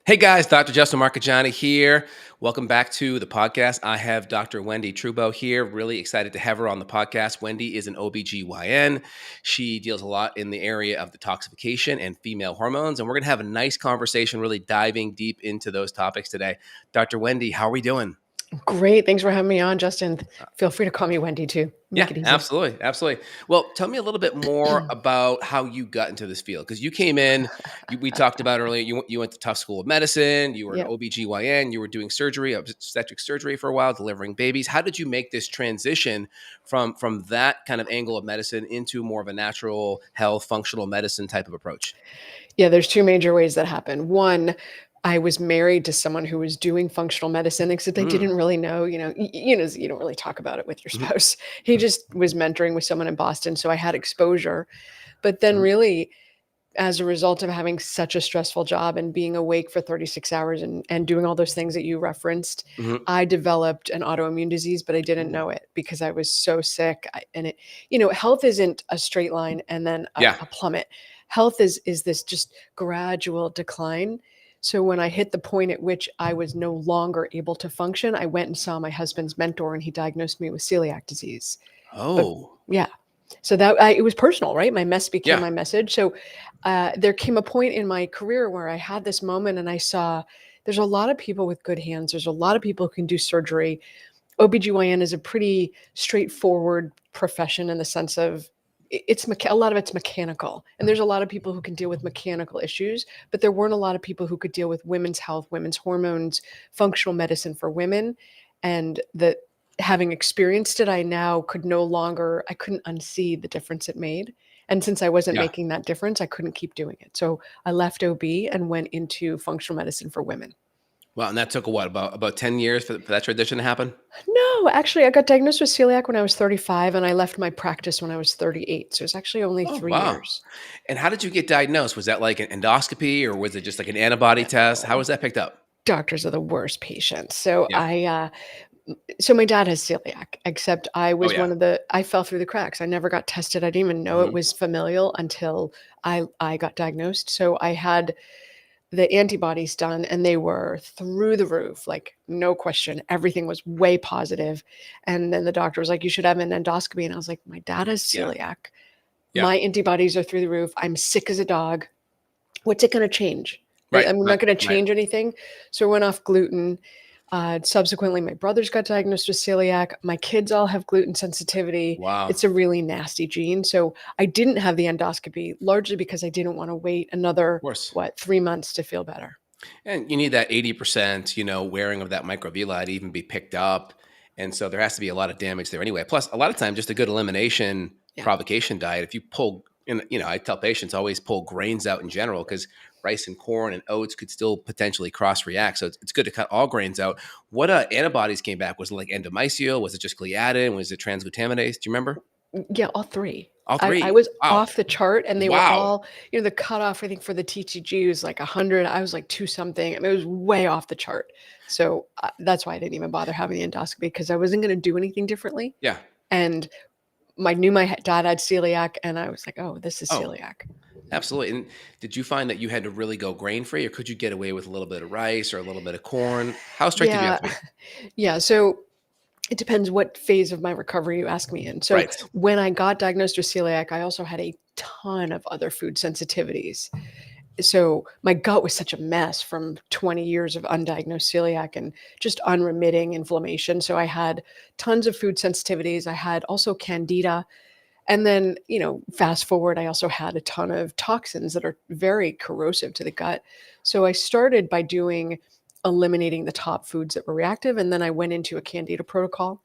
Hey guys, Dr. Justin Marcagiani here. Welcome back to the podcast. I have Dr. Wendie Trubow here. Really excited to have her on the podcast. Wendie is an OBGYN. She deals a lot in the area of detoxification and female hormones. And we're going to have a nice conversation, really diving deep into those topics today. Dr. Wendie, how are we doing? Great. Thanks for having me on, Justin. Feel free to call me Wendie too. Yeah, Make it easy. absolutely. Absolutely. Well, tell me a little bit more about how you got into this field because you came in, we talked about earlier, you went to Tufts School of Medicine, you were an Yep. OBGYN, you were doing surgery, obstetric surgery for a while, delivering babies. How did you make this transition from that kind of angle of medicine into more of a natural health, functional medicine type of approach? Yeah, there's two major ways that happen. One, I was married to someone who was doing functional medicine, except I Mm, didn't really know, you don't really talk about it with your mhm, spouse. He just was mentoring with someone in Boston. So I had exposure. But then mhm, really, as a result of having such a stressful job and being awake for 36 hours and doing all those things that you referenced, mhm. I developed an autoimmune disease, but I didn't Ooh. know it because I was so sick. Health isn't a straight line and then a, Yeah. a plummet. Health is this just gradual decline. So when I hit the point at which I was no longer able to function, I went and saw my husband's mentor and he diagnosed me with celiac disease. But Oh, yeah, so it was personal, right? My mess became yeah. my message. So there came a point in my career where I had this moment and I saw there's a lot of people with good hands. There's a lot of people who can do surgery. OBGYN is a pretty straightforward profession in the sense of a lot of it's mechanical. And there's a lot of people who can deal with mechanical issues, but there weren't a lot of people who could deal with women's health, women's hormones, functional medicine for women. And that having experienced it, I couldn't unsee the difference it made. And since I wasn't Yeah. making that difference, I couldn't keep doing it. So I left OB and went into functional medicine for women. Well, and that took what, about 10 years for that transition to happen? No, actually, I got diagnosed with celiac when I was 35 and I left my practice when I was 38. So it's actually only Oh, 3 wow. years. And how did you get diagnosed? Was that like an endoscopy or was it just like an antibody test? How was that picked up? Doctors are the worst patients. So Yeah. my dad has celiac, except Oh, yeah. I fell through the cracks. I never got tested. I didn't even know it Mhm. was familial until I got diagnosed. So I had the antibodies done and they were through the roof, like no question. Everything was way positive. And then the doctor was like, you should have an endoscopy. And I was like, my dad has Yeah. celiac. Yeah. My antibodies are through the roof. I'm sick as a dog. What's it going to change? Right. I'm Right. not going to Right. change anything. So I went off gluten. Subsequently, my brothers got diagnosed with celiac. My kids all have gluten sensitivity. Wow. It's a really nasty gene. So I didn't have the endoscopy largely because I didn't want to wait Of another, course. 3 months to feel better. And you need that 80%, wearing of that microvilli to even be picked up. And so there has to be a lot of damage there anyway. Plus, a lot of time, just a good elimination Yeah. provocation diet. If you pull, and I tell patients always pull grains out in general because rice and corn and oats could still potentially cross react. So it's good to cut all grains out. What antibodies came back? Was it like endomysial? Was it just gliadin? Was it transglutaminase? Do you remember? Yeah, all three. All I three. was Wow. off the chart and they were Wow. all, the cutoff, I think, for the TTG was like 100. I was like 2 something. I mean, it was way off the chart. So that's why I didn't even bother having the endoscopy because I wasn't going to do anything differently. Yeah. And my dad had celiac and I was like, oh, this is Oh, celiac. absolutely. And did you find that you had to really go grain free, or could you get away with a little bit of rice or a little bit of corn? How strict did you have Yeah. to be? Yeah. So it depends what phase of my recovery you ask me in. So Right. when I got diagnosed with celiac, I also had a ton of other food sensitivities. So my gut was such a mess from 20 years of undiagnosed celiac and just unremitting inflammation. So I had tons of food sensitivities. I had also candida. And then, fast forward, I also had a ton of toxins that are very corrosive to the gut. So I started by eliminating the top foods that were reactive. And then I went into a candida protocol.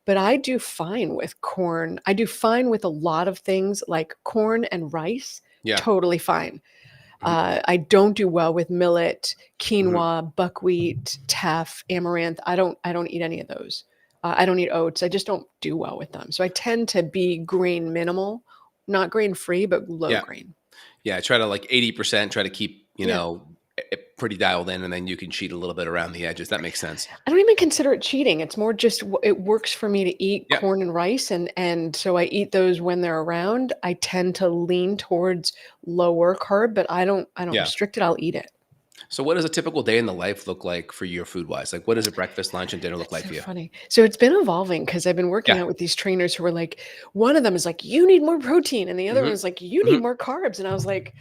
But I do fine with corn. I do fine with a lot of things like corn and rice, Yeah. totally fine. Mhm. I don't do well with millet, Mhm. quinoa, buckwheat, teff, amaranth. I don't eat any of those. I don't eat oats. I just don't do well with them. So I tend to be grain minimal, not grain free, but low Yeah. grain. Yeah. Try to like 80%, try to keep, Yeah. pretty dialed in, and then you can cheat a little bit around the edges. That makes sense. I don't even consider it cheating. It's more just it works for me to eat Yeah. corn and rice, and so I eat those when they're around. I tend to lean towards lower carb, but I don't Yeah. restrict it. I'll eat it. So what does a typical day in the life look like for you food wise? Like what does a breakfast, lunch, and dinner look That's like so for you? funny. So it's been evolving because I've been working Yeah. out with these trainers who are like, one of them is like, you need more protein. And the other one Hmm. is like, you need Hmm. more carbs. And I was like,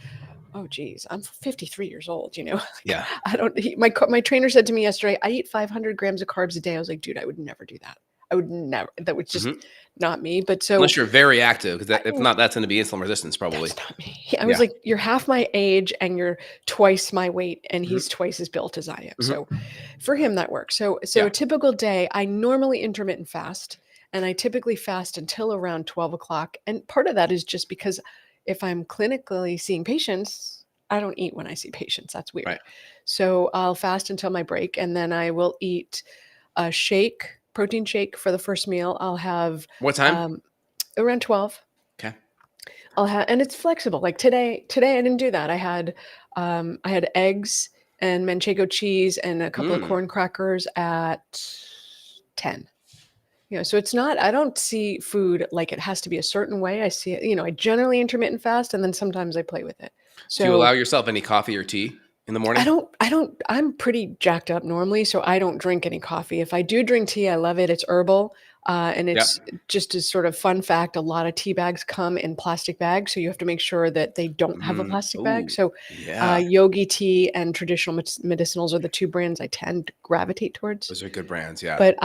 oh, geez, I'm 53 years old, like, Yeah. I don't, my trainer said to me yesterday, I eat 500 grams of carbs a day. I was like, dude, I would never do that. I would never, that was just Hmm. not me. But so Unless you're very active, because I, if not, that's going to be insulin resistance probably. that's not me. I was Yeah. like, you're half my age and you're twice my weight, and Hmm. he's twice as built as I am. So Hmm. for him, that works. So Yeah. a typical day, I normally intermittent fast, and I typically fast until around 12 o'clock. And part of that is just because if I'm clinically seeing patients, I don't eat when I see patients. That's weird. Right. So I'll fast until my break, and then I will eat a shake, protein shake for the first meal. I'll have What time? um, around 12. Okay. I'll have, and it's flexible. Like today I didn't do that. I had eggs and manchego cheese and a couple of Mm. corn crackers at 10. So it's not, I don't see food like it has to be a certain way. I see it, I generally intermittent fast, and then sometimes I play with it. Do you So allow yourself any coffee or tea in the morning? I'm pretty jacked up normally, so I don't drink any coffee. If I do drink tea, I love it. It's herbal. And Yeah. it's just a sort of fun fact. A lot of tea bags come in plastic bags, so you have to make sure that they don't have a Mm. plastic bag. Oh, So, yeah. Yogi tea and traditional medicinals are the two brands I tend to gravitate towards. Those are good brands. Yeah. But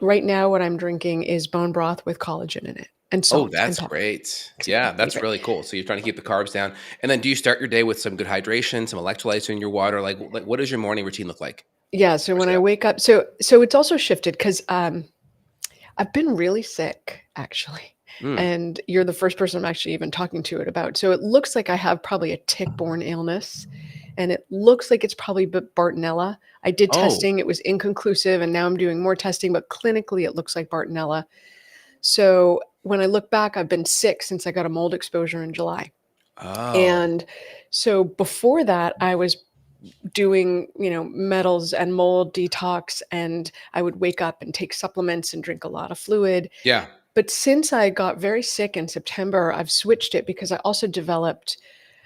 right now, what I'm drinking is bone broth with collagen in it and Oh, salt and that's pepper great. because it's my Yeah, that's favorite. really cool. So you're trying to keep the carbs down. And then do you start your day with some good hydration, some electrolytes in your water? Like what does your morning routine look like? Yeah. So First when day I up. wake up, so it's also shifted because I've been really sick, actually, Mm. and you're the first person I'm actually even talking to it about. So it looks like I have probably a tick-borne illness, and it looks like it's probably Bartonella. I did Oh, testing, it was inconclusive, and now I'm doing more testing, but clinically it looks like Bartonella. So when I look back, I've been sick since I got a mold exposure in July. oh, And so before that, I was doing, metals and mold detox, and I would wake up and take supplements and drink a lot of fluid. yeah, But since I got very sick in September, I've switched it because I also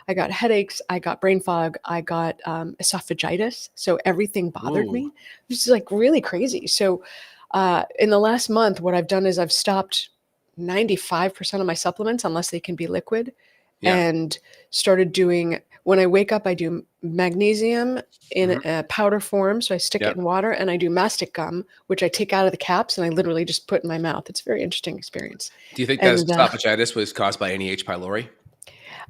I got headaches, I got brain fog, I got esophagitis. So everything bothered ooh, me. This is like really crazy. So in the last month, what I've done is I've stopped 95% of my supplements unless they can be liquid, yeah, and started doing, when I wake up, I do magnesium in mhm, a powder form. So I stick yeah. it in water, and I do mastic gum, which I take out of the caps and I literally just put in my mouth. It's a very interesting experience. Do you think that And esophagitis was caused by any H. pylori?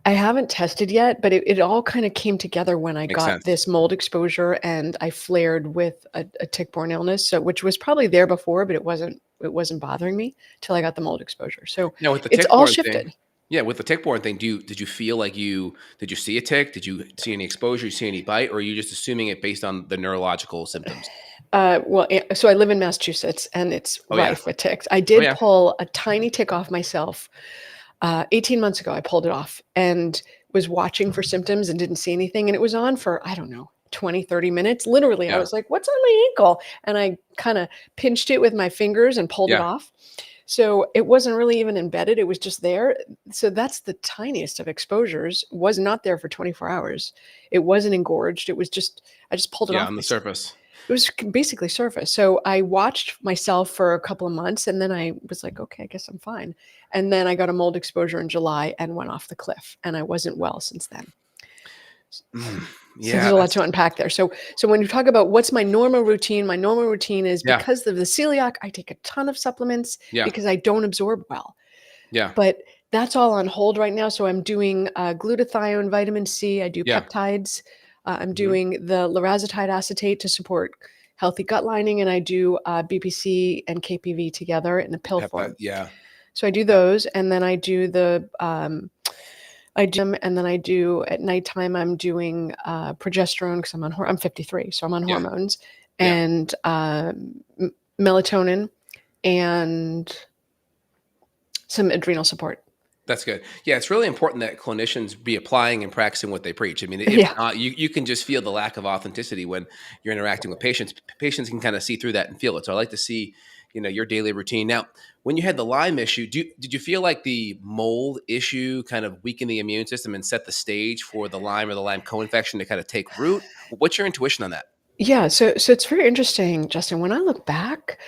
I haven't tested yet, but it all kind of came together when I Makes got sense. this mold exposure and I flared with a tick-borne illness. So, which was probably there before, but it wasn't bothering me till I got the mold exposure. So Now with the it's all tick-borne thing, shifted. yeah, with the tick-borne thing, did you feel like did you see a tick? Did you see any exposure? You see any bite, or are you just assuming it based on the neurological symptoms? So I live in Massachusetts, and it's Oh yeah, rife with ticks. I oh did yeah, pull a tiny tick off myself 18 months ago. I pulled it off and was watching for symptoms and didn't see anything. And it was on for, I don't know, 20, 30 minutes. Literally, I yeah, was like, what's on my ankle? And I kind of pinched it with my fingers and pulled it yeah, off. So it wasn't really even embedded. It was just there. So that's the tiniest of exposures. Was not there for 24 hours. It wasn't engorged. It was just, I just pulled it yeah, off on the myself. surface. It was basically surface. So I watched myself for a couple of months, and then I was like, okay, I guess I'm fine. And then I got a mold exposure in July and went off the cliff, and I wasn't well since then. Mm, So there's yeah, a lot that's to unpack there. So when you talk about what's my normal routine is, yeah, because of the celiac, I take a ton of supplements yeah, because I don't absorb well. yeah, But that's all on hold right now. So I'm doing glutathione, vitamin C. I do yeah, peptides. I'm mhm, doing the larazotide acetate to support healthy gut lining, and I do BPC and KPV together in a pill peptide, form. yeah, So I do yeah, those, and then I do them, and then I do at nighttime. I'm doing progesterone because I'm 53, so I'm on yeah, hormones, yeah. and melatonin, and some adrenal support. That's good. Yeah, it's really important that clinicians be applying and practicing what they preach. I mean, if Yeah. not, you can just feel the lack of authenticity when you're interacting with patients. Patients can kind of see through that and feel it. So I like to see, your daily routine. Now, when you had the Lyme issue, did you feel like the mold issue kind of weakened the immune system and set the stage for the Lyme or the Lyme co-infection to kind of take root? What's your intuition on that? Yeah, so it's very interesting, Justin. When I look back,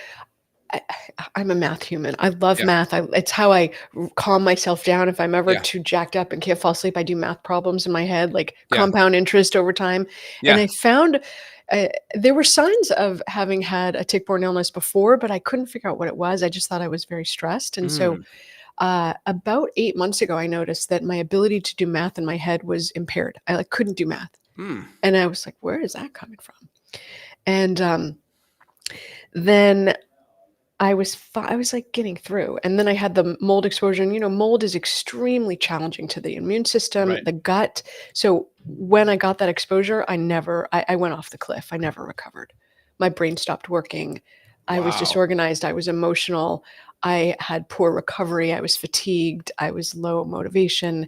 I'm a math human. I love Yeah. math. It's how I calm myself down. If I'm ever Yeah. too jacked up and can't fall asleep, I do math problems in my head, like Yeah. compound interest over time. And Yeah. I found there were signs of having had a tick-borne illness before, but I couldn't figure out what it was. I just thought I was very stressed. And so Mm. about 8 months ago, I noticed that my ability to do math in my head was impaired. I like couldn't do math. Mm. And I was like, where is that coming from? And then I was like getting through, and then I had the mold exposure, and mold is extremely challenging to the immune system, Right. the gut. So when I got that exposure, I went off the cliff. I never recovered. My brain stopped working. I was Wow. disorganized. I was emotional. I had poor recovery. I was fatigued. I was low motivation.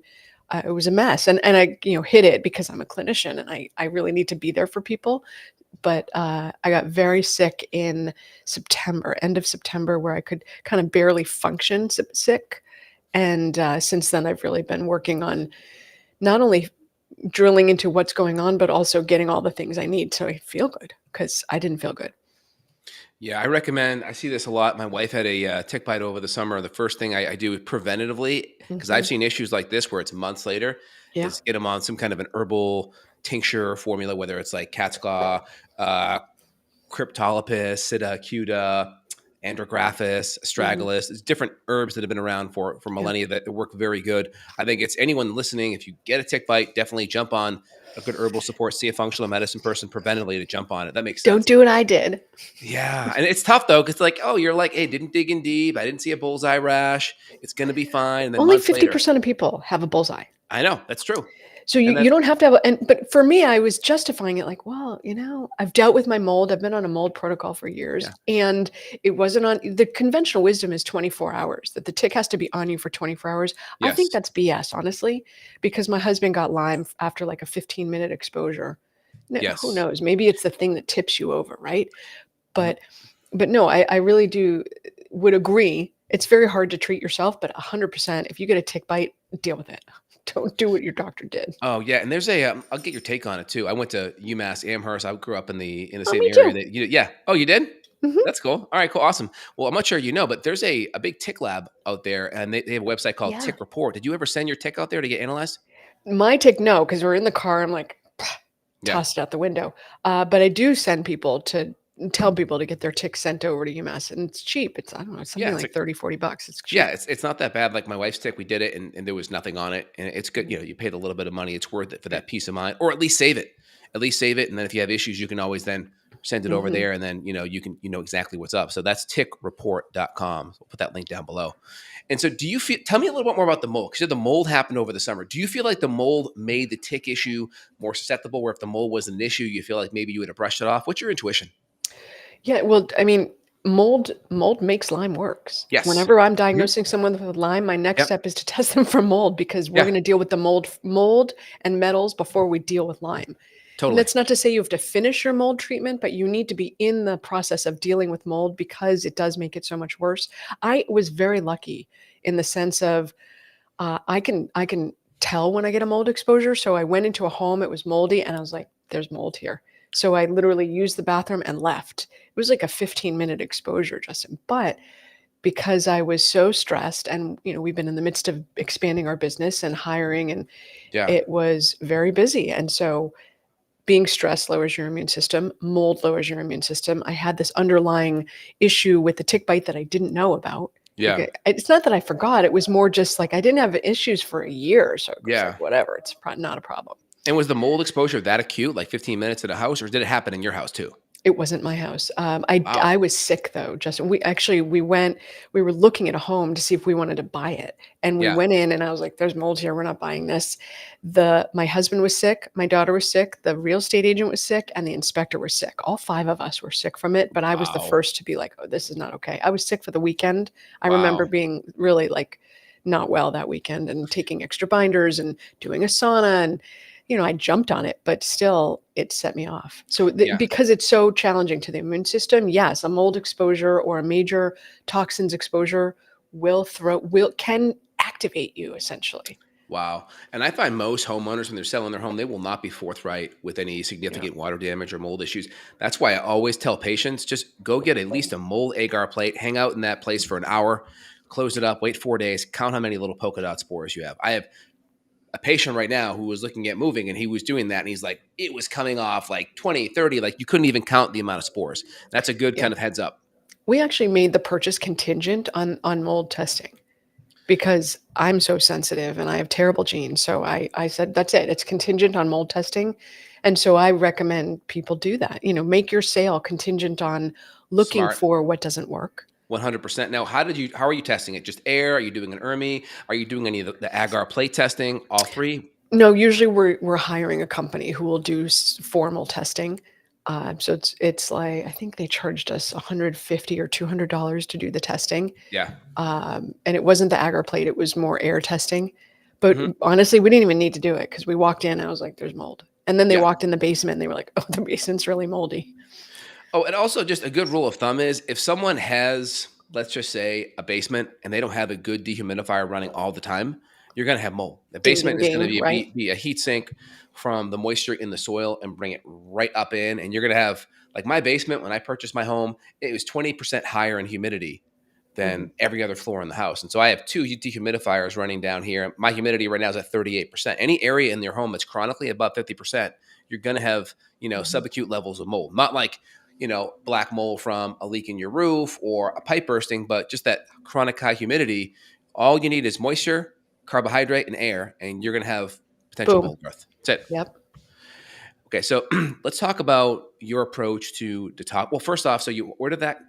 It was a mess, and I hid it because I'm a clinician, and I really need to be there for people. But I got very sick in September, end of September, where I could kind of barely function sick. And since then, I've really been working on not only drilling into what's going on, but also getting all the things I need so I feel good, because I didn't feel good. Yeah, I recommend. I see this a lot. My wife had a tick bite over the summer. The first thing I do preventatively, because I've Hmm. seen issues like this where it's months later, Yeah. is get them on some kind of an herbal tincture formula, whether it's like cat's claw, uh, cryptolopis, sida acuta, andrographis, Hmm. astragalus. It's different herbs that have been around for Yeah. millennia that work very good. I think it's anyone listening, if you get a tick bite, definitely jump on a good herbal support, see a functional medicine person preventatively to jump on it. That makes Don't sense. do what I did. Yeah, and it's tough though, because like, oh, you're like, hey, didn't dig in deep. I didn't see a bullseye rash. It's gonna be fine. And then Only months later, 50% of people have a bullseye. I know that's true, So and you that's don't have to have but for me, I was justifying it like, well, I've dealt with my mold. I've been on a mold protocol for years, yeah, and it wasn't on the conventional wisdom is 24 hours, that the tick has to be on you for 24 hours. I think yes, that's BS, honestly, because my husband got Lyme after like a 15-minute exposure. Who yes, knows? Maybe it's the thing that tips you over, right? mhm. But no, I really do would agree. It's very hard to treat yourself, but 100%, if you get a tick bite, deal with it. Don't do what your doctor did. Oh yeah, and there's a I'll get your take on it too. I went to UMass Amherst. I grew up in the Oh, same me area too. that you. Yeah. Oh, you did? Mhm. That's cool. All right, cool, awesome. Well, I'm not sure you know, but there's a big tick lab out there, and they have a website called Yeah. Tick Report. Did you ever send your tick out there to get analyzed? My take, no, because we're in the car, I'm like, Yeah. tossed out the window. But I do send people to tell people to get their ticks sent over to UMass, and it's cheap. It's, I don't know, it's Yeah. something like 30, $40. It's Yeah, cheap. it's not that bad. Like my wife's tick, we did it and there was nothing on it. And it's good. Mhm. You paid a little bit of money. It's worth it for that peace of mind, or at least save it. At least save it. And then if you have issues, you can always then send it over Mhm. there and then, you know exactly what's up. So that's tickreport.com. We'll put that link down below. And so tell me a little bit more about the mold. Because the mold happened over the summer. Do you feel like the mold made the tick issue more susceptible, where if the mold was an issue, you feel like maybe you would have brushed it off? What's your intuition? Yeah, well, I mean, mold makes Lyme works. Yes. Whenever I'm Mhm. diagnosing someone with Lyme, my next Yep. step is to test them for mold, because we're Yeah, going to deal with the mold and metals before we deal with Lyme. And totally. that's not to say you have to finish your mold treatment, but you need to be in the process of dealing with mold, because it does make it so much worse. I was very lucky in the sense of I can tell when I get a mold exposure. So I went into a home, it was moldy, and I was like, there's mold here. So I literally used the bathroom and left. It was like a 15-minute exposure, Justin. But because I was so stressed, and we've been in the midst of expanding our business and hiring, and Yeah. it was very busy. And so being stressed lowers your immune system, mold lowers your immune system. I had this underlying issue with the tick bite that I didn't know about. Like, Yeah. it's not that I forgot. It was more just like I didn't have issues for a year, so it was like, Yeah. whatever. It's not a problem. And was the mold exposure that acute, like 15 minutes at a house, or did it happen in your house too? It wasn't my house. I Wow. was sick though, Justin. We were looking at a home to see if we wanted to buy it. And we Yeah. went in, and I was like, there's mold here. We're not buying this. My husband was sick, my daughter was sick, the real estate agent was sick, and the inspector was sick. All five of us were sick from it, but I was the Wow. first to be like, oh, this is not okay. I was sick for the weekend. I remember Wow. being really like not well that weekend, and taking extra binders and doing a sauna, and I jumped on it, but still it set me off. So Yeah. because it's so challenging to the immune system, yes, a mold exposure or a major toxins exposure can activate you essentially. Wow. And I find most homeowners, when they're selling their home, they will not be forthright with any Yeah. significant water damage or mold issues. That's why I always tell patients, just go get at least a mold agar plate, hang out in that place for an hour, close it up, wait 4 days, count how many little polka dot spores you have. I have a patient right now who was looking at moving, and he was doing that. And he's like, it was coming off like 20, 30, like you couldn't even count the amount of spores. That's a good Yeah. kind of heads up. We actually made the purchase contingent on mold testing because I'm so sensitive and I have terrible genes. So I said, that's it. It's contingent on mold testing. And so I recommend people do that. Make your sale contingent on looking Smart. for what doesn't work. 100%. Now, how are you testing it? Just air? Are you doing an ERMI? Are you doing any of the agar plate testing? All three? No, usually we're hiring a company who will do formal testing. So it's like I think they charged us $150 or $200 to do the testing. Yeah. And it wasn't the agar plate; it was more air testing. But Hmm. honestly, we didn't even need to do it because we walked in and I was like, "There's mold." And then they Yeah. walked in the basement and they were like, "Oh, the basement's really moldy." Oh, and also just a good rule of thumb is if someone has, let's just say, a basement and they don't have a good dehumidifier running all the time, you're going to have mold. The Ding, ding, basement is going to ding. Right? be a heat sink from the moisture in the soil and bring it right up in. And you're going to have, like my basement, when I purchased my home, it was 20% higher in humidity Mhm. than every other floor in the house. And so I have two dehumidifiers running down here. My humidity right now is at 38%. Any area in your home that's chronically above 50%, you're going to have, Mhm. subacute levels of mold. Not like, black mold from a leak in your roof or a pipe bursting, but just that chronic high humidity. All you need is moisture, carbohydrate, and air, and you're going to have potential Boom. mold growth. That's it. Yep. Okay, so let's talk about your approach to detox. Well, first off, so where did that?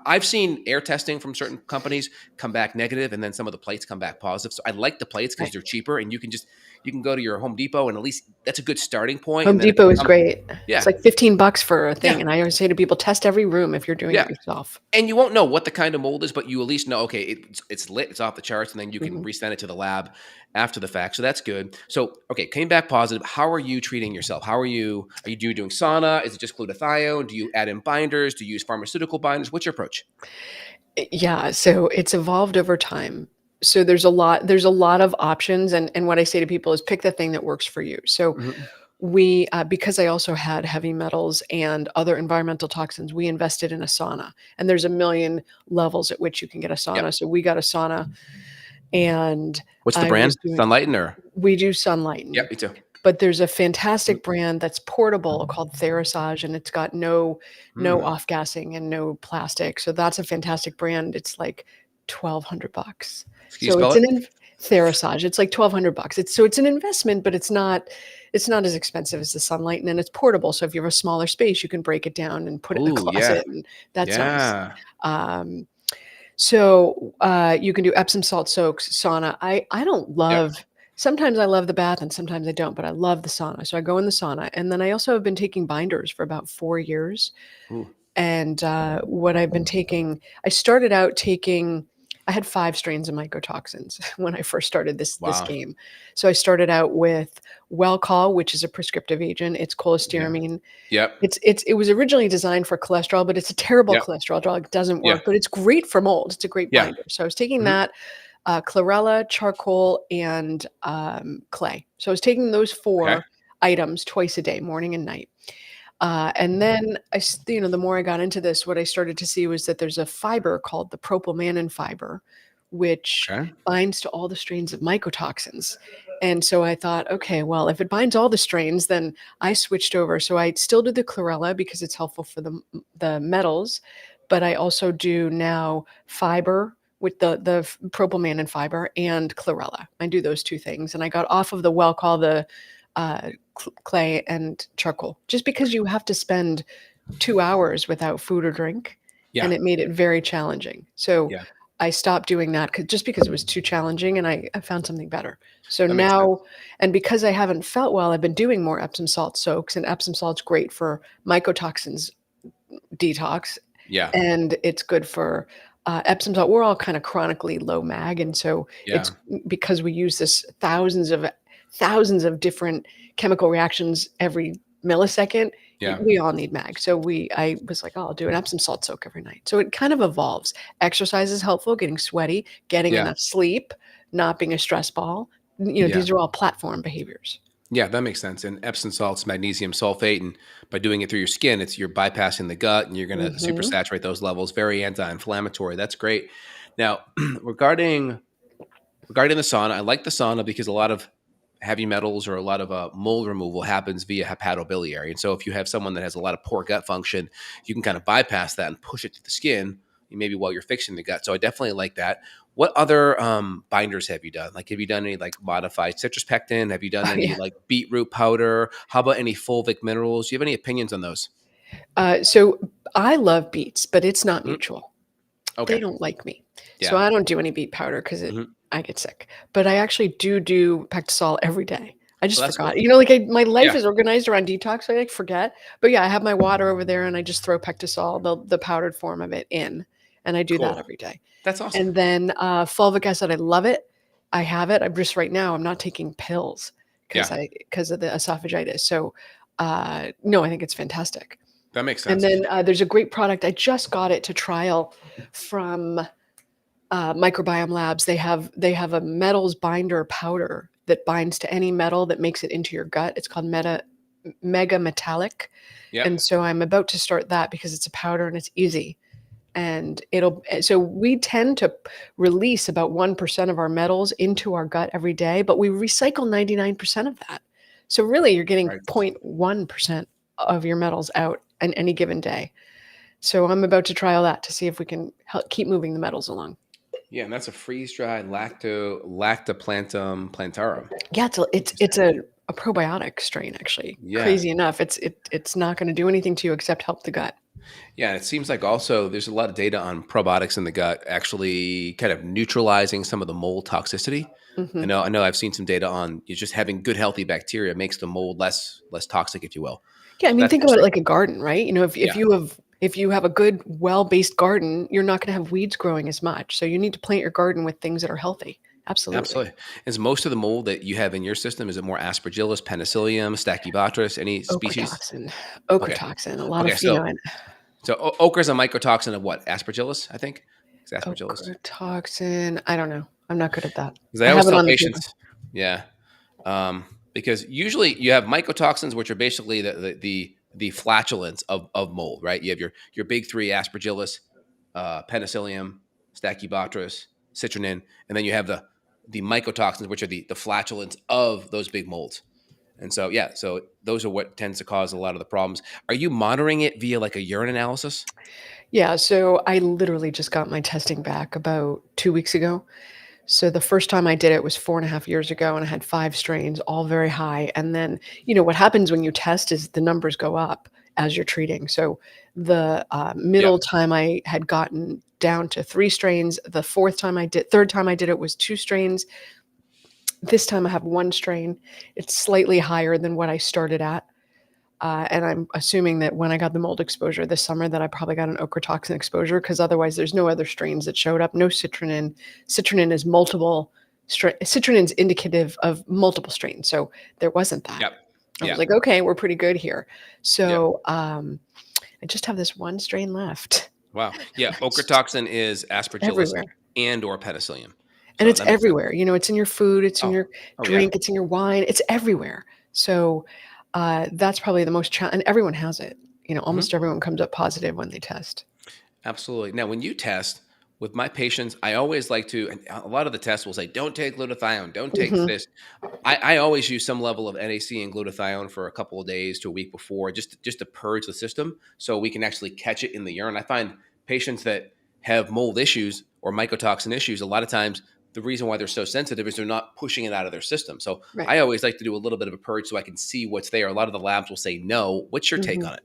I've seen air testing from certain companies come back negative, and then some of the plates come back positive. So I like the plates because Right. they're cheaper, and you can go to your Home Depot, and at least that's a good starting point. Home And then if Depot is great. It's yeah, like $15 for a yeah, thing. And I always say to people, test every room if you're doing yeah, it yourself. and you won't know what the kind of mold is, but you at least know, okay, it's lit, it's off the charts, and then you can Mhm. resend it to the lab after the fact. So that's good. So, okay, came back positive. How are you treating yourself? Are you doing sauna? Is it just glutathione? Do you add in binders? Do you use pharmaceutical binders? What's your approach? Yeah, so it's evolved over time. So there's a lot of options, and what I say to people is pick the thing that works for you. So Mhm. we because I also had heavy metals and other environmental toxins, we invested in a sauna, and there's a million levels at which you can get a Yep. sauna. So we got a sauna, and What's the I was brand? doing Sunlighten or? we do sunlighten. Yep, me too. But there's a Mm. fantastic brand that's portable called Therasage, and it's got no Mm. off-gassing and no plastic. So that's a fantastic brand. It's like $1,200. Can you So spell it's it? Therasage. It's like $1,200. It's an investment, but it's not as expensive as the Sunlight, and then it's portable. So if you have a smaller space, you can break it down and put it in the Oh, yeah. closet, and that's nice. Yeah. Um, so you can do Epsom salt soaks, sauna. I don't Yep. love. Sometimes I love the bath and sometimes I don't, but I love the sauna. So I go in the sauna, and then I also have been taking binders for about 4 years. Ooh, And what I've been taking, I started out taking. I had 5 strains of mycotoxins when I first started this wow. game. So I started out with Welcol, which is a prescriptive agent. It's Yeah. cholestyramine. Yep. It was originally designed for cholesterol, but it's a terrible Yep. cholesterol drug. It doesn't Yeah. work, but it's great for mold. It's a great Yeah. binder. So I was taking Mhm. that, chlorella, charcoal, and clay. So I was taking those Okay. 4 items twice a day, morning and night. And then the more I got into this, what I started to see was that there's a fiber called the propylmanin fiber, which Okay. binds to all the strains of mycotoxins. And so I thought, okay, well, if it binds all the strains, then I switched over. So I still do the chlorella because it's helpful for the metals, but I also do now fiber with the propylmanin fiber and chlorella. I do those 2 things, and I got off of the Welcol, the clay and charcoal, just because you have to spend 2 hours without food or drink, and Yeah. it made it very challenging. So Yeah. I stopped doing that just because it was too challenging, and I found something better. So That makes sense. now, and because I haven't felt well, I've been doing more Epsom salt soaks, and Epsom salt's great for mycotoxins detox, Yeah. and it's good for Epsom salt. We're all kind of chronically low mag, and so it's Yeah. because we use this thousands of different chemical reactions every millisecond, Yeah. we all need mag. So I was like, oh, I'll do an Epsom salt soak every night. So it kind of evolves. Exercise is helpful, getting sweaty, getting Yeah. enough sleep, not being a stress ball. Yeah. These are all platform behaviors. Yeah, that makes sense. And Epsom salt's magnesium sulfate, and by doing it through your skin, you're bypassing the gut, and you're going to Hmm. supersaturate those levels. Very anti-inflammatory. That's great. Now, regarding regarding the sauna, I like the sauna because a lot of heavy metals or a lot of mold removal happens via hepatobiliary. And so if you have someone that has a lot of poor gut function, you can kind of bypass that and push it to the skin, maybe while you're fixing the gut. So I definitely like that. What other binders have you done? Like, have you done any like modified citrus pectin? Have you done Oh, any yeah. like beetroot powder? How about any fulvic minerals? Do you have any opinions on those? So I love beets, but it's not Mhm. mutual. They Okay. don't like me. So Yeah. I don't do any beet powder because Hmm. I get sick. But I actually do Pectisol every day. I just Well, that's forgot. cool. Like my life Yeah. is organized around detox, so I like forget. But yeah, I have my water over there and I just throw Pectisol, the powdered form of it in. And I do that Cool. every day. That's awesome. And then fulvic acid, I love it. I have it. I'm just right now, I'm not taking pills Yeah. because of the esophagitis. So no, I think it's fantastic. That makes And sense. then there's a great product. I just got it to trial from Microbiome Labs. They have a metals binder powder that binds to any metal that makes it into your gut. It's called Mega Metallic, Yep. and so I'm about to start that because it's a powder and it's easy. And so we tend to release about 1% of our metals into our gut every day, but we recycle 99% of that. So really, you're getting Right. 0.1% of your metals out in any given day. So I'm about to trial that to see if we can help keep moving the metals along. Yeah, and that's a freeze-dried lactoplantum plantarum. Yeah, it's Interesting. a probiotic strain actually. Yeah. Crazy enough, it's not going to do anything to you except help the gut. Yeah, it seems like also there's a lot of data on probiotics in the gut actually kind of neutralizing some of the mold toxicity. I Hmm. know I know I've seen some data on just having good healthy bacteria makes the mold less toxic, if you will. Yeah, I So mean, that's think about it interesting. like a garden, right? Yeah, If you have a good, well-based garden, you're not going to have weeds growing as much. So you need to plant your garden with things that are healthy. Absolutely. absolutely. Is most of the mold that you have in your system, is it more aspergillus, penicillium, stachybotrys, any species? Ochratoxin, Okay. ochratoxin, a lot of Okay, so and ochre is a mycotoxin of what? Aspergillus, I think. It's aspergillus. ochratoxin. I don't know. I'm not good at that. Because I I always have it tell on the paper. patients, yeah, because usually you have mycotoxins, which are basically the flatulence of mold, right? You have your big three: Aspergillus, Penicillium, Stachybotrys, Citronin, and then you have the mycotoxins, which are the flatulence of those big molds. And so, yeah, so those are what tends to cause a lot of the problems. Are you monitoring it via like a urine analysis? Yeah, so I literally just got my testing back about 2 weeks ago. So the first time I did it was 4.5 years ago, and I had 5 strains, all very high. And then, what happens when you test is the numbers go up as you're treating. So the Yep. middle time I had gotten down to 3 strains. Third time I did it was 2 strains. This time I have 1 strain. It's slightly higher than what I started at. And I'm assuming that when I got the mold exposure this summer, that I probably got an ochratoxin exposure because otherwise there's no other strains that showed up. No citronin. Citronin is Citronin's indicative of multiple strains, so there wasn't that. Yep. I was Yeah. like, okay, we're pretty good here. Yep. So I just have this 1 strain left. Wow. Yeah. It's Ochratoxin is Aspergillus everywhere. and or Penicillium. And So it's that makes sense. everywhere. It's in your food, it's in Oh. your Oh yeah. drink, it's in your wine, it's everywhere. So that's probably the most and everyone has it. Hmm. Almost everyone comes up positive when they test. Absolutely. Now, when you test with my patients, I always like to, and a lot of the tests will say, don't take glutathione, don't take Mhm. this. I always use some level of NAC and glutathione for a couple of days to a week before, just to purge the system so we can actually catch it in the urine. I find patients that have mold issues or mycotoxin issues, a lot of times the reason why they're so sensitive is they're not pushing it out of their system. So Right. I always like to do a little bit of a purge so I can see what's there. A lot of the labs will say no. What's your take Mhm. on it?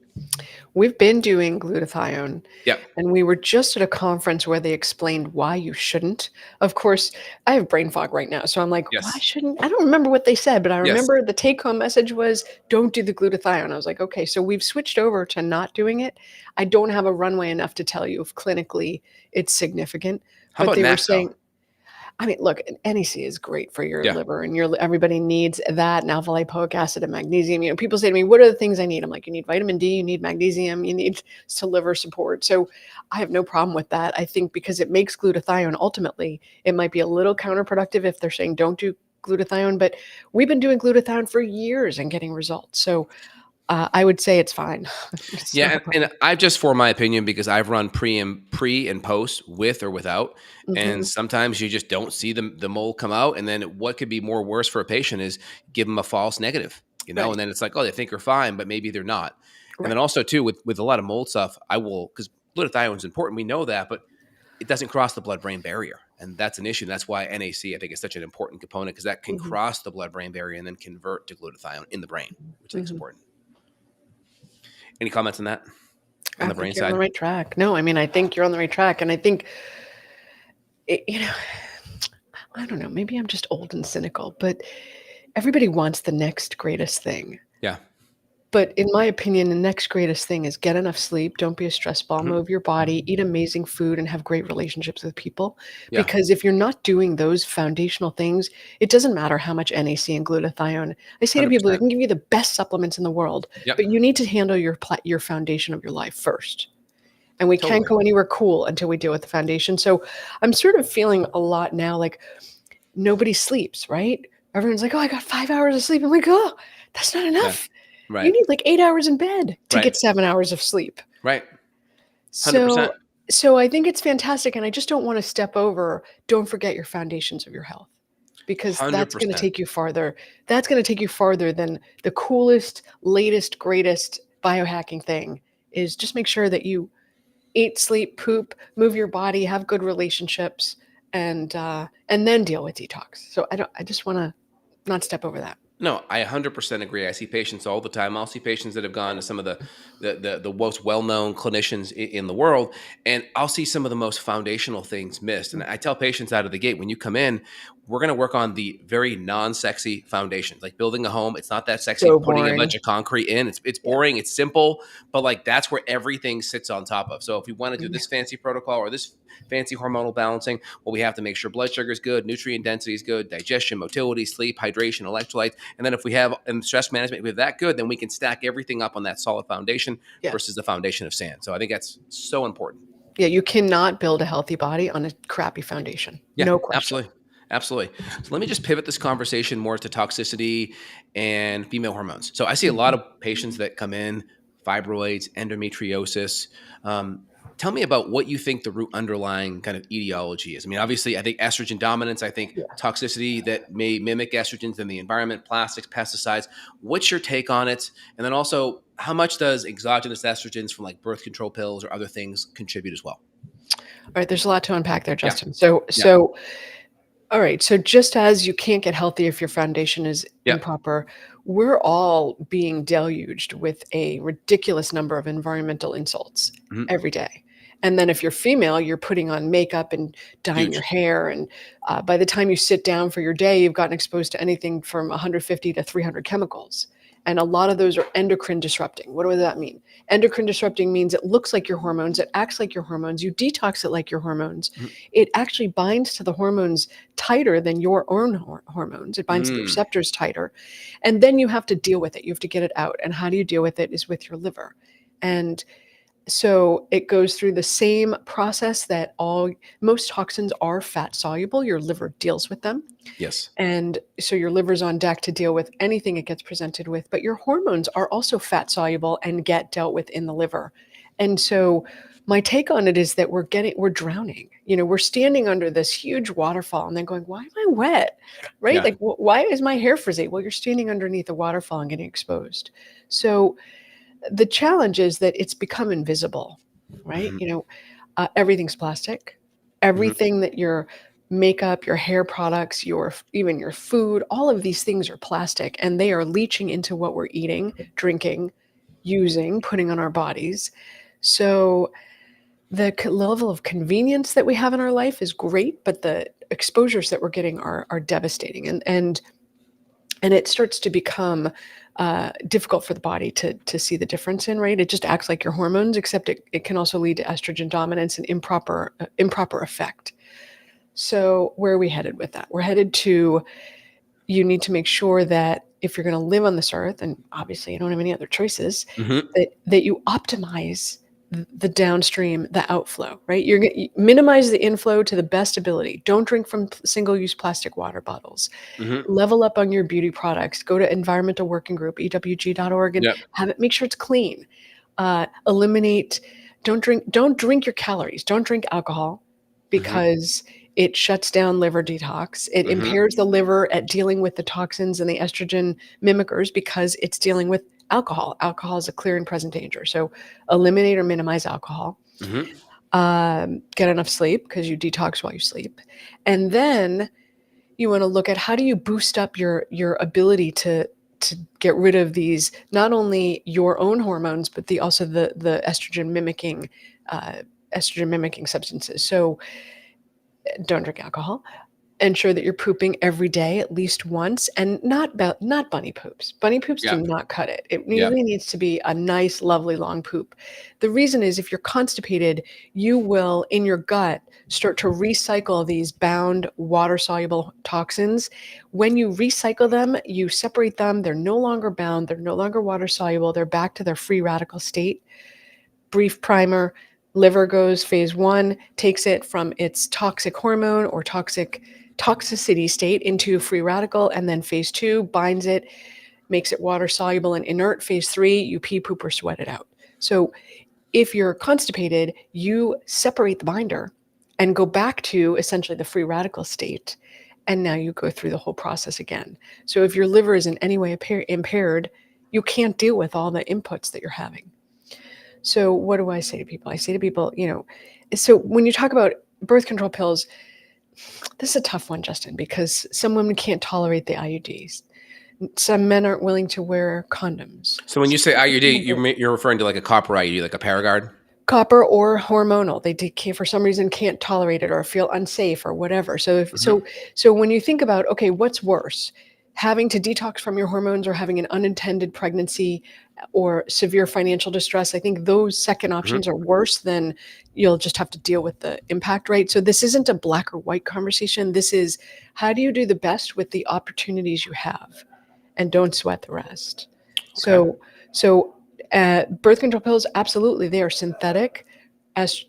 We've been doing glutathione, Yep. and we were just at a conference where they explained why you shouldn't. Of course, I have brain fog right now, so I'm like, why Yes. shouldn't I don't remember what they said, but I Yes. remember the take-home message was, "Don't do the glutathione." I was like, "Okay." So we've switched over to not doing it. I don't have a runway enough to tell you if clinically it's significant, How but about they were mast cell? saying I mean, look, NEC is great for your Yeah. liver, and everybody needs that, and alpha lipoic acid and magnesium. People say to me, "What are the things I need?" I'm like, "You need vitamin D, you need magnesium, you need to liver support." So I have no problem with that. I think because it makes glutathione, ultimately, it might be a little counterproductive if they're saying don't do glutathione, but we've been doing glutathione for years and getting results. So I would say it's fine. It's Yeah, not a and problem. I've just formed my opinion because I've run pre and post with or without, and Mhm. sometimes you just don't see the mole come out, and then what could be more worse for a patient is give them a false negative, Right, and then it's like, oh, they think they're fine, but maybe they're not. And then right. also too with a lot of mold stuff, I will, because glutathione is important, we know that, but it doesn't cross the blood-brain barrier, and that's an issue. That's why NAC I think is such an important component because that can Mhm, cross the blood-brain barrier and then convert to glutathione in the brain, which I think is mhm. important. Any comments on that on I the brain think you're on the side? right track. No, I mean, I think you're on the right track, and I think it, I don't know, maybe I'm just old and cynical, but everybody wants the next greatest thing. Yeah. But in my opinion, the next greatest thing is get enough sleep, don't be a stress ball, Mhm. move your body, eat amazing food, and have great relationships with people. Yeah, Because if you're not doing those foundational things, it doesn't matter how much NAC and glutathione. I say to people, they 100%. can give you the best supplements in the world, Yep, but you need to handle your foundation of your life first. And we can't totally. go anywhere cool until we deal with the foundation. So I'm sort of feeling a lot now like nobody sleeps, right? Everyone's like, "Oh, I got 5 hours of sleep." I'm like, "Oh, that's not Yeah. enough. You Right, need like 8 hours in bed to right, get 7 hours of sleep." right. 100%. So so I think it's fantastic, and I just don't wanna step over, don't forget your foundations of your health, because that's gonna 100%. take you farther. That's gonna take you farther than the coolest, latest, greatest biohacking thing is just make sure that you eat, sleep, poop, move your body, have good relationships, and then deal with detox. So I just wanna not step over that. No, I 100% agree. I see patients all the time. I'll see patients that have gone to some of the most well-known clinicians in the world, and I'll see some of the most foundational things missed. And I tell patients out of the gate, when you come in, we're going to work on the very non-sexy foundations, like building a home. It's not that sexy. So Putting a boring. bunch of concrete in, it's Yeah. boring. It's simple, but like that's where everything sits on top of. So if we want to do Yeah. this fancy protocol or this fancy hormonal balancing, well, we have to make sure blood sugar is good, nutrient density is good, digestion, motility, sleep, hydration, electrolytes. And then if we have and stress management, if we have that good, then we can stack everything up on that solid foundation versus Yes. the foundation of sand. So I think that's so important. Yeah, you cannot build a healthy body on a crappy foundation. Yeah, No question. absolutely. Absolutely. So let me just pivot this conversation more to toxicity and female hormones. So I see a lot Mhm. of patients that come in, fibroids, endometriosis. Tell me about what you think the root underlying kind of etiology is. I mean, obviously, I think estrogen dominance, I think Yeah. toxicity that may mimic estrogens in the environment, plastics, pesticides. What's your take on it? And then also, how much does exogenous estrogens from like birth control pills or other things contribute as well? All right, there's a lot to unpack there, Yeah. Justin. So Yeah. so all right, so just as you can't get healthy if your foundation is Yeah. improper, we're all being deluged with a ridiculous number of environmental insults Mhm. every day. And then if you're female, you're putting on makeup and dyeing your Huge. hair, and by the time you sit down for your day, you've gotten exposed to anything from 150 to 300 chemicals. And a lot of those are endocrine disrupting. What does that mean? Endocrine disrupting means it looks like your hormones, it acts like your hormones, you detox it like your hormones. Mhm. It actually binds to the hormones tighter than your own hormones. It binds to the Mm. receptors tighter. And then you have to deal with it. You have to get it out. And how do you deal with it is with your liver. And so it goes through the same process that most toxins are fat soluble. Your liver deals with them. Yes. And so your liver's on deck to deal with anything it gets presented with, but your hormones are also fat soluble and get dealt with in the liver. And so my take on it is that we're drowning. We're standing under this huge waterfall and then going, why am I wet? Right? Yeah. Like, why is my hair frizzy? Well, you're standing underneath a waterfall and getting exposed. So the challenge is that it's become invisible, right? Mhm. Everything's plastic. Mhm. Everything that your makeup, your hair products, even your food, all of these things are plastic, and they are leaching into what we're eating, drinking, using, putting on our bodies. So the level of convenience that we have in our life is great, but the exposures that we're getting are devastating, and it starts to become difficult for the body to see the difference in, right? It just acts like your hormones, except it can also lead to estrogen dominance and improper effect. So where are we headed with that? We're headed to, you need to make sure that if you're going to live on this earth, and obviously you don't have any other choices, Hmm. that you optimize the downstream, the outflow, right? You minimize the inflow to the best ability. Don't drink from single-use plastic water bottles. Hmm. Level up on your beauty products. Go to Environmental Working Group, ewg.org, and Yep. have it. Make sure it's clean. Eliminate. Don't drink your calories. Don't drink alcohol, Hmm. because it shuts down liver detox. It Hmm. impairs the liver at dealing with the toxins and the estrogen mimickers because it's dealing with alcohol. Alcohol is a clear and present danger. So eliminate or minimize alcohol. Hmm. Get enough sleep because you detox while you sleep. And then you want to look at how do you boost up your ability to get rid of these, not only your own hormones, but also the estrogen mimicking substances. So don't drink alcohol. Ensure that you're pooping every day at least once, and not bunny poops. Bunny poops do Yep. not cut it. It Yep. really needs to be a nice, lovely long poop. The reason is if you're constipated, you will in your gut start to recycle these bound water soluble toxins. When you recycle them, you separate them. They're no longer bound. They're no longer water soluble. They're back to their free radical state. Brief primer. Liver goes phase one, takes it from its toxic hormone or toxicity state into free radical, and then phase two binds it, makes it water soluble and inert. Phase three, you pee, poop, or sweat it out. So if you're constipated, you separate the binder and go back to essentially the free radical state. And now you go through the whole process again. So if your liver is in any way impaired, you can't deal with all the inputs that you're having. So what do I say to people? I say to people, so when you talk about birth control pills, this is a tough one, Justin, because some women can't tolerate the IUDs. Some men aren't willing to wear condoms. So when you say IUD, you're referring to like a copper IUD, like a Paragard? Copper or hormonal, for some reason can't tolerate it or feel unsafe or whatever. So Hmm. so when you think about, okay, what's worse, having to detox from your hormones or having an unintended pregnancy or severe financial distress, I think those second Hmm. options are worse than you'll just have to deal with the impact, right? So this isn't a black or white conversation. This is, how do you do the best with the opportunities you have, and don't sweat the rest. Okay. So birth control pills, absolutely, they are synthetic.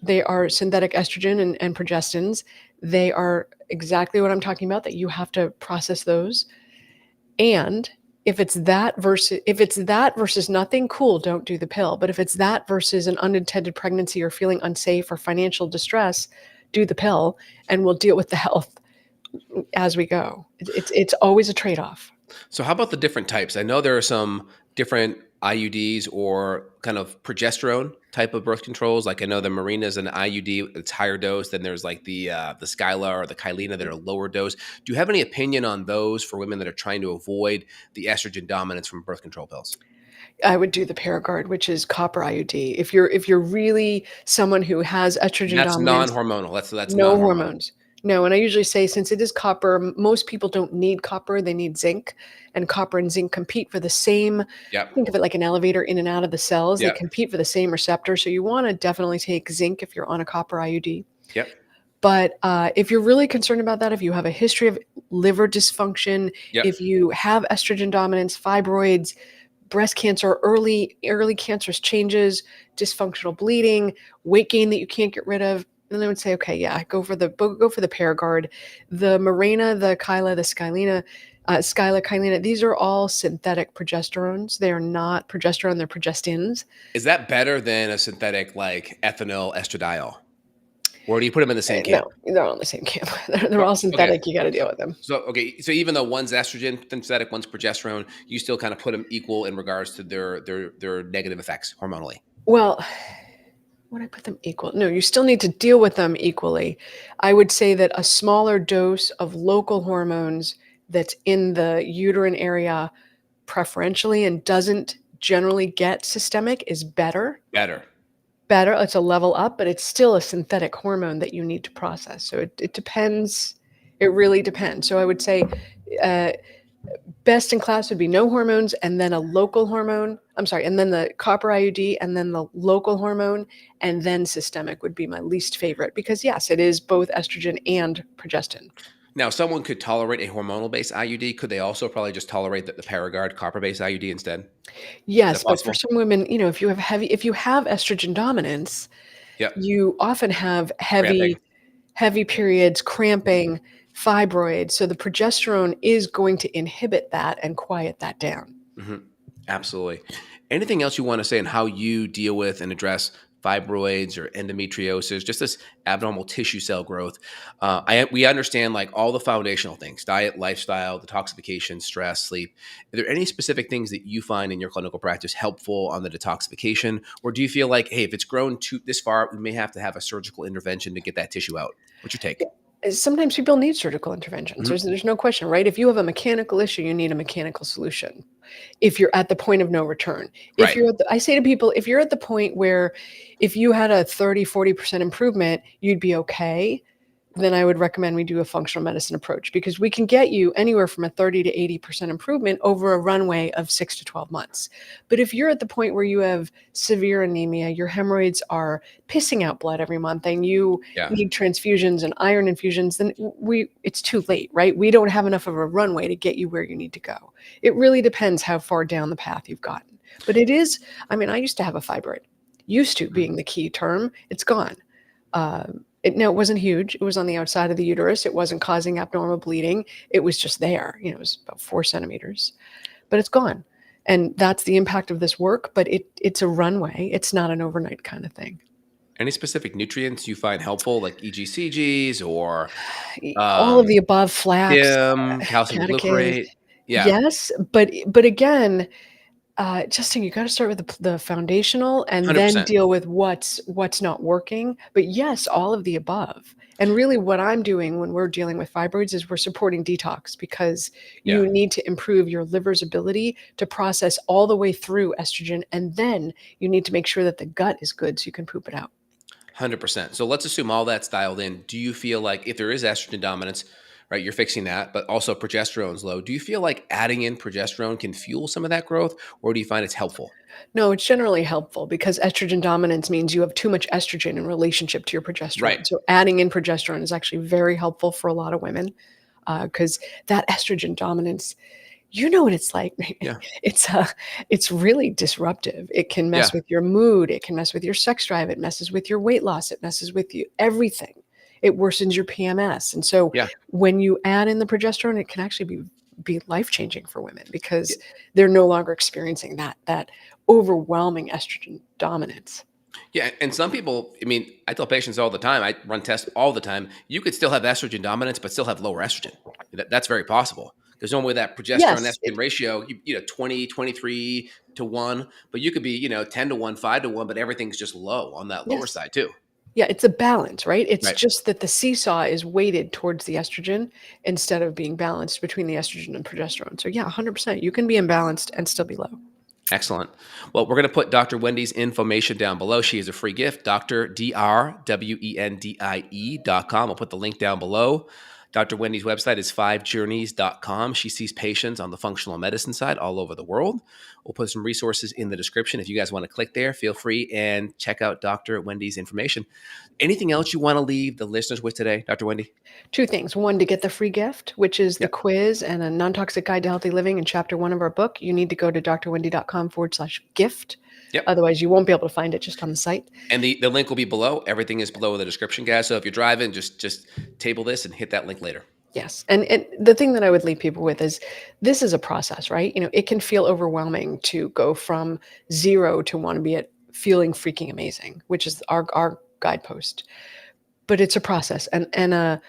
They are synthetic estrogen and progestins. They are exactly what I'm talking about. That you have to process those. And if it's that versus nothing, cool, don't do the pill. But if it's that versus an unintended pregnancy or feeling unsafe or financial distress, do the pill, and we'll deal with the health as we go. It's always a trade-off. So how about the different types? I know there are some different IUDs or kind of progesterone type of birth controls. Like I know the Mirena is an IUD, it's higher dose. Then there's like the Skyla or the Kylena that are lower dose. Do you have any opinion on those for women that are trying to avoid the estrogen dominance from birth control pills? I would do the Paragard, which is copper IUD. If you're really someone who has And estrogen that's dominance, non-hormonal. That's no non-hormonal. hormones. No, and I usually say, since it is copper, most people don't need copper, they need zinc. And copper and zinc compete for the same, Yep. think of it like an elevator in and out of the cells. They Yep. compete for the same receptor. So you want to definitely take zinc if you're on a copper IUD. Yep. But if you're really concerned about that, if you have a history of liver dysfunction, Yep. if you have estrogen dominance, fibroids, breast cancer, early cancerous changes, dysfunctional bleeding, weight gain that you can't get rid of, then I would say, okay, yeah, go for the Paragard, the Mirena, the Kyla, the Skyla, Kylena. These are all synthetic progesterones. They are not progesterone; they're progestins. Is that better than a synthetic like ethanol estradiol? Or do you put them in the same camp? No, they're all in the same camp. They're So, all okay. synthetic. You got to deal with them. So even though one's estrogen synthetic, one's progesterone, you still kind of put them equal in regards to their negative effects hormonally. Well, would I put them equal? No, you still need to deal with them equally. I would say that a smaller dose of local hormones that's in the uterine area preferentially and doesn't generally get systemic is better. Better. Better, it's a level up, but it's still a synthetic hormone that you need to process. So it depends. It really depends. So I would say uh, Best in class would be no hormones and then a local hormone. I'm sorry, and then the copper IUD and then the local hormone, and then systemic would be my least favorite because, yes, it is both estrogen and progestin. Now, someone could tolerate a hormonal-based IUD. Could they also probably just tolerate the Paragard copper-based IUD instead? Is that Yes, but for possible? some women, if you have estrogen dominance, Yep. you often have Cramping. heavy periods, cramping, fibroids. So the progesterone is going to inhibit that and quiet that down. Mhm. Absolutely. Anything else you want to say on how you deal with and address fibroids or endometriosis, just this abnormal tissue cell growth? We understand like all the foundational things: diet, lifestyle, detoxification, stress, sleep. Are there any specific things that you find in your clinical practice helpful on the detoxification, or do you feel like, hey, if it's grown to this far, we may have to have a surgical intervention to get that tissue out? What's your take? Sometimes people need surgical interventions. Mhm. There's no question, right? If you have a mechanical issue, you need a mechanical solution. If you're at the point of no return. If Right. you're at the I say to people, if you're at the point where if you had a 30-40% improvement, you'd be okay, then I would recommend we do a functional medicine approach because we can get you anywhere from a 30 to 80% improvement over a runway of 6 to 12 months. But if you're at the point where you have severe anemia, your hemorrhoids are pissing out blood every month and you Yeah. need transfusions and iron infusions, then it's too late, right? We don't have enough of a runway to get you where you need to go. It really depends how far down the path you've gotten. But it is, I mean, I used to have a fibroid. Used to Mhm. being the key term. It's gone. It wasn't huge. It was on the outside of the uterus. It wasn't causing abnormal bleeding. It was just there. It was about 4 centimeters, but it's gone. And that's the impact of this work. But it's a runway. It's not an overnight kind of thing. Any specific nutrients you find helpful, like EGCGs or All of um, the above, flax, calcium catechase, glucarate? Yeah, yes, but again, Justin, you got to start with the foundational and then 100%. deal with what's not working. But yes, all of the above. And really, what I'm doing when we're dealing with fibroids is we're supporting detox because Yeah, you need to improve your liver's ability to process all the way through estrogen, and then you need to make sure that the gut is good so you can poop it out. 100%. So let's assume all that's dialed in. Do you feel like if there is estrogen dominance, right, you're fixing that, but also progesterone's low. Do you feel like adding in progesterone can fuel some of that growth, or do you find it's helpful? No, it's generally helpful because estrogen dominance means you have too much estrogen in relationship to your Right. progesterone. So adding in progesterone is actually very helpful for a lot of women because that estrogen dominance, you know what it's like. Yeah. It's it's really disruptive. It can Yeah. mess with your mood. It can mess with your sex drive. It messes with your weight loss. It messes with you everything. It worsens your PMS. And so Yeah. when you add in the progesterone, it can actually be life changing for women Yeah. because they're no longer experiencing that overwhelming estrogen dominance. Yeah, and some people, I mean, I tell patients all the time, I run tests all the time. You could still have estrogen dominance, but still have lower estrogen. That's very possible. Because normally that progesterone Yes, estrogen ratio, 20, 23 to 1, but you could be, 10 to 1, 5 to 1, but everything's just low on that lower yes. side too. Yeah, it's a balance, right? It's Right. just that the seesaw is weighted towards the estrogen instead of being balanced between the estrogen and progesterone. So yeah, 100%. You can be imbalanced and still be low. Excellent. Well, we're going to put Dr. Wendy's information down below. She is a free gift, drwendie.com. I'll put the link down below. Dr. Wendy's website is 5journeys.com. She sees patients on the functional medicine side all over the world. We'll put some resources in the description. If you guys want to click there, feel free and check out Dr. Wendy's information. Anything else you want to leave the listeners with today, Dr. Wendy? Two things. One, to get the free gift, which is the Yep. quiz and a non-toxic guide to healthy living in chapter 1 of our book, you need to go to drwendie.com/gift. Yep. Otherwise, you won't be able to find it just on the site. And the link will be below. Everything is below in the description, guys. So if you're driving, just table this and hit that link later. Yes. And the thing that I would leave people with is this is a process, right? It can feel overwhelming to go from 0 to want to be at feeling freaking amazing, which is our guidepost. But it's a process and a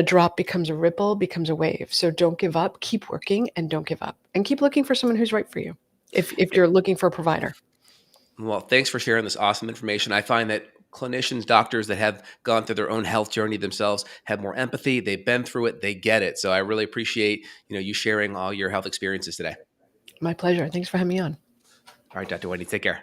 drop becomes a ripple, becomes a wave. So don't give up, keep working and don't give up. And keep looking for someone who's right for you. If you're looking for a provider. Well, thanks for sharing this awesome information. I find that clinicians, doctors that have gone through their own health journey themselves have more empathy. They've been through it. They get it. So I really appreciate, you sharing all your health experiences today. My pleasure. Thanks for having me on. All right, Dr. Wendy, take care.